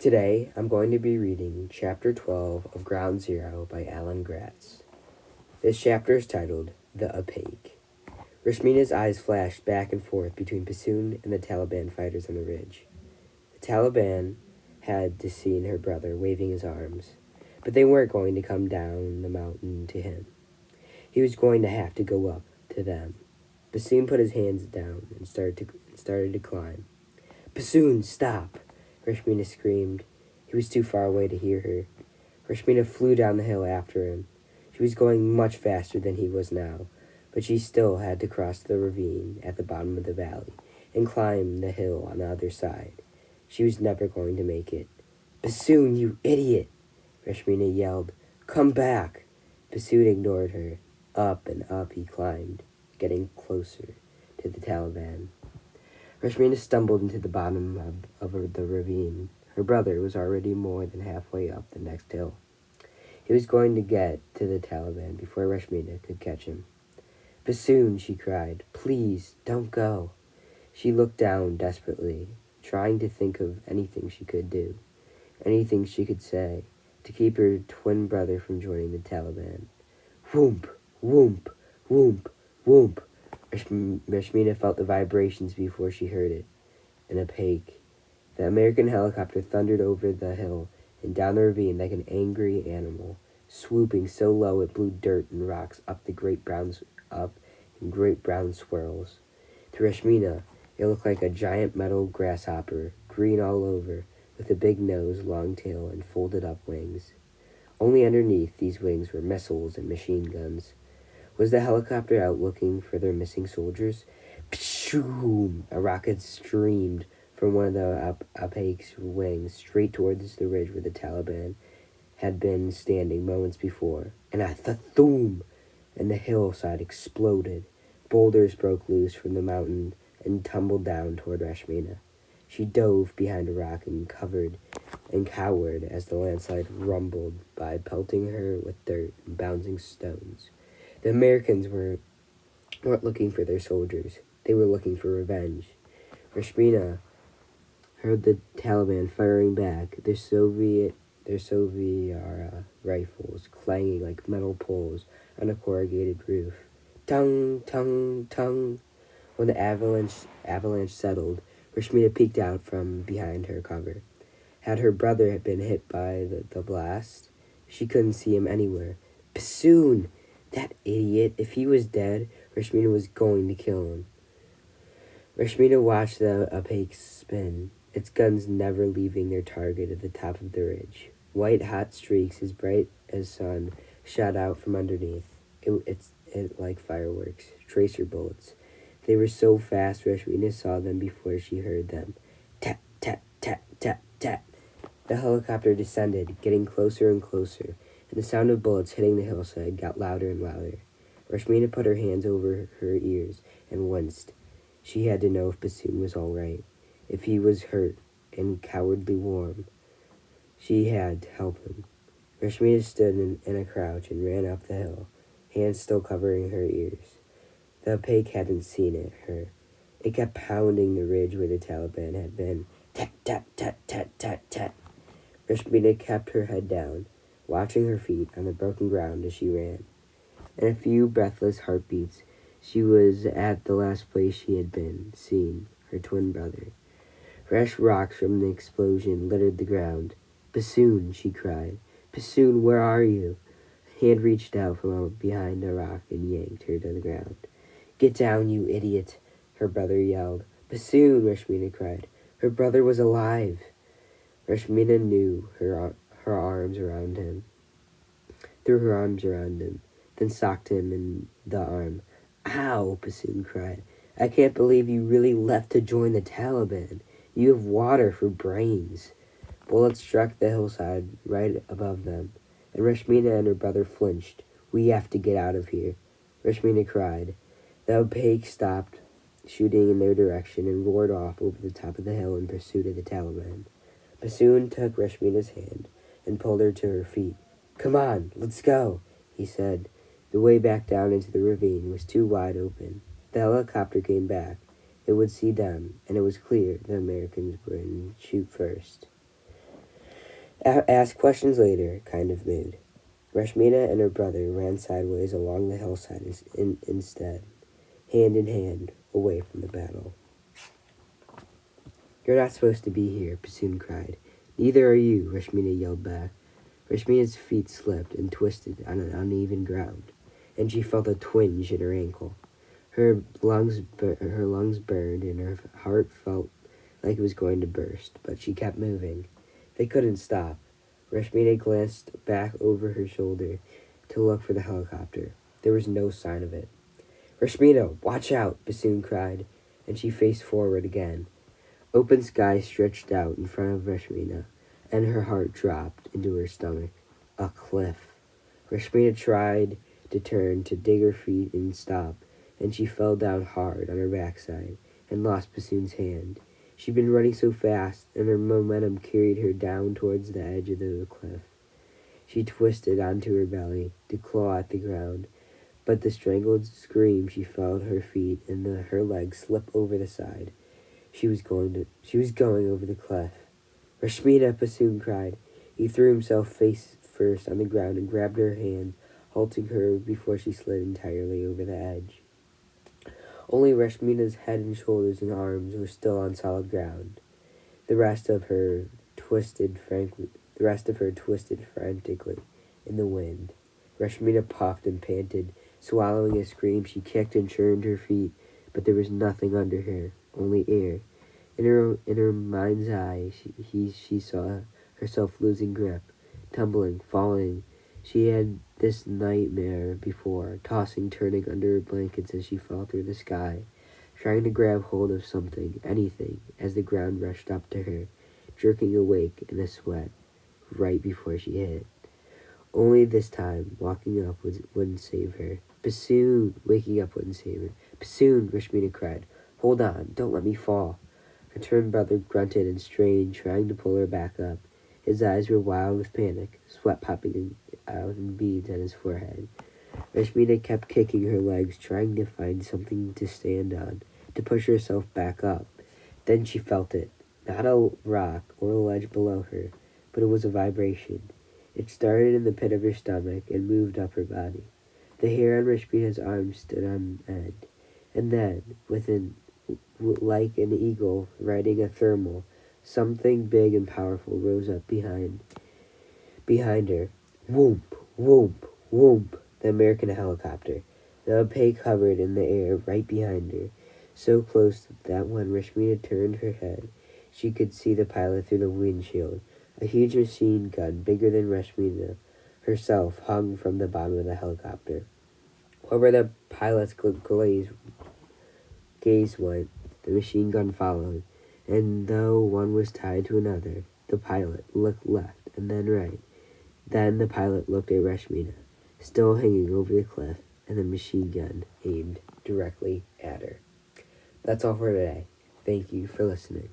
Today, I'm going to be reading Chapter 12 of Ground Zero by Alan Gratz. This chapter is titled, The Opaque. Rashmina's eyes flashed back and forth between Bassoon and the Taliban fighters on the ridge. The Taliban had seen her brother waving his arms, but they weren't going to come down the mountain to him. He was going to have to go up to them. Bassoon put his hands down and started to climb. "Bassoon, stop!" Rashmina screamed. He was too far away to hear her. Rashmina flew down the hill after him. She was going much faster than he was now, but she still had to cross the ravine at the bottom of the valley and climb the hill on the other side. She was never going to make it. "Bassoon, you idiot!" Rashmina yelled. "Come back!" Bassoon ignored her. Up and up he climbed, getting closer to the Taliban. Rashmina stumbled into the bottom of the ravine. Her brother was already more than halfway up the next hill. He was going to get to the Taliban before Rashmina could catch him. "Bassoon," she cried, "please, don't go." She looked down desperately, trying to think of anything she could do, anything she could say, to keep her twin brother from joining the Taliban. Whoomp, whoomp, whoomp, whoomp. Rashmina felt the vibrations before she heard it. An opaque. The American helicopter thundered over the hill and down the ravine like an angry animal, swooping so low it blew dirt and rocks up in great brown swirls. To Rashmina, it looked like a giant metal grasshopper, green all over, with a big nose, long tail, and folded up wings. Only underneath these wings were missiles and machine guns. Was the helicopter out looking for their missing soldiers? Pshoom! A rocket streamed from one of the opaque's wings straight towards the ridge where the Taliban had been standing moments before. And a thoom! And the hillside exploded. Boulders broke loose from the mountain and tumbled down toward Rashmina. She dove behind a rock and cowered as the landslide rumbled by, pelting her with dirt and bouncing stones. The Americans weren't looking for their soldiers. They were looking for revenge. Rashmina heard the Taliban firing back, their Soviet rifles clanging like metal poles on a corrugated roof. Tung, tung, tung. When the avalanche settled, Rashmina peeked out from behind her cover. Had her brother been hit by the blast? She couldn't see him anywhere. Bassoon! That idiot! If he was dead, Rashmina was going to kill him. Rashmina watched the opaque spin, its guns never leaving their target at the top of the ridge. White hot streaks as bright as sun shot out from underneath. It like fireworks, tracer bullets. They were so fast Rashmina saw them before she heard them. Tap, tap, tap, tap, tap. The helicopter descended, getting closer and closer, and the sound of bullets hitting the hillside got louder and louder. Rashmina put her hands over her ears and winced. She had to know if Bassoon was all right, if he was hurt and cowardly warm. She had to help him. Rashmina stood in a crouch and ran up the hill, hands still covering her ears. The opaque hadn't seen her. It kept pounding the ridge where the Taliban had been. Tat, tat, tat, tat, tat, tat. Rashmina kept her head down, watching her feet on the broken ground as she ran. In a few breathless heartbeats, she was at the last place she had seen her twin brother. Fresh rocks from the explosion littered the ground. "Bassoon," she cried. "Bassoon, where are you?" A hand reached out from behind a rock and yanked her to the ground. "Get down, you idiot," her brother yelled. "Bassoon," Rashmina cried. Her brother was alive. Rashmina knew her arms around him, threw her arms around him, then socked him in the arm. "Ow!" Bassoon cried. "I can't believe you really left to join the Taliban. You have water for brains." Bullets struck the hillside right above them, and Rashmina and her brother flinched. "We have to get out of here," Rashmina cried. The opaque stopped shooting in their direction and roared off over the top of the hill in pursuit of the Taliban. Bassoon took Rashmina's hand and pulled her to her feet. "Come on, let's go," he said. The way back down into the ravine was too wide open. The helicopter came back. It would see them, and it was clear the Americans would shoot first. Ask questions later kind of mood. Rashmina and her brother ran sideways along the hillside instead, hand in hand, away from the battle. You're not supposed to be here, Bassoon cried. Neither are you, Rashmina yelled back. Rashmina's feet slipped and twisted on an uneven ground, and she felt a twinge in her ankle. Her lungs burned, and her heart felt like it was going to burst, but she kept moving. They couldn't stop. Rashmina glanced back over her shoulder to look for the helicopter. There was no sign of it. Rashmina, watch out, Bassoon cried, and she faced forward again. Open sky stretched out in front of Rashmina, and her heart dropped into her stomach. A cliff. Rashmina tried to turn to dig her feet and stop, and she fell down hard on her backside and lost Bassoon's hand. She'd been running so fast, and her momentum carried her down towards the edge of the cliff. She twisted onto her belly to claw at the ground, but the strangled scream she felt her feet and her legs slip over the side. She was going over the cliff. Rashmina, Bassoon cried. He threw himself face first on the ground and grabbed her hand, halting her before she slid entirely over the edge. Only Rashmina's head and shoulders and arms were still on solid ground. The rest of her twisted frantically in the wind. Rashmina puffed and panted. Swallowing a scream, she kicked and churned her feet, but there was nothing under her, only air. In her mind's eye, she saw herself losing grip, tumbling, falling. She had this nightmare before, tossing, turning under her blankets as she fell through the sky, trying to grab hold of something, anything, as the ground rushed up to her, jerking awake in a sweat, right before she hit. Only this time, walking up wouldn't save her. Bassoon! Waking up wouldn't save her. Bassoon! Rashmina cried. Hold on, don't let me fall. Her twin brother grunted and strained, trying to pull her back up. His eyes were wild with panic, sweat popping out in beads on his forehead. Rashmina kept kicking her legs, trying to find something to stand on, to push herself back up. Then she felt it. Not a rock or a ledge below her, but it was a vibration. It started in the pit of her stomach and moved up her body. The hair on Rashmina's arms stood on end. And then, like an eagle riding a thermal, something big and powerful rose up behind her. Whoomp, whoomp, whoomp. The American helicopter. The opaque hovered in the air right behind her, so close that when Rashmina turned her head, she could see the pilot through the windshield. A huge machine gun, bigger than Rashmina herself, hung from the bottom of the helicopter. Wherever the pilot's gaze went, the machine gun followed, and though one was tied to another, the pilot looked left and then right. Then the pilot looked at Rashmina, still hanging over the cliff, and the machine gun aimed directly at her. That's all for today. Thank you for listening.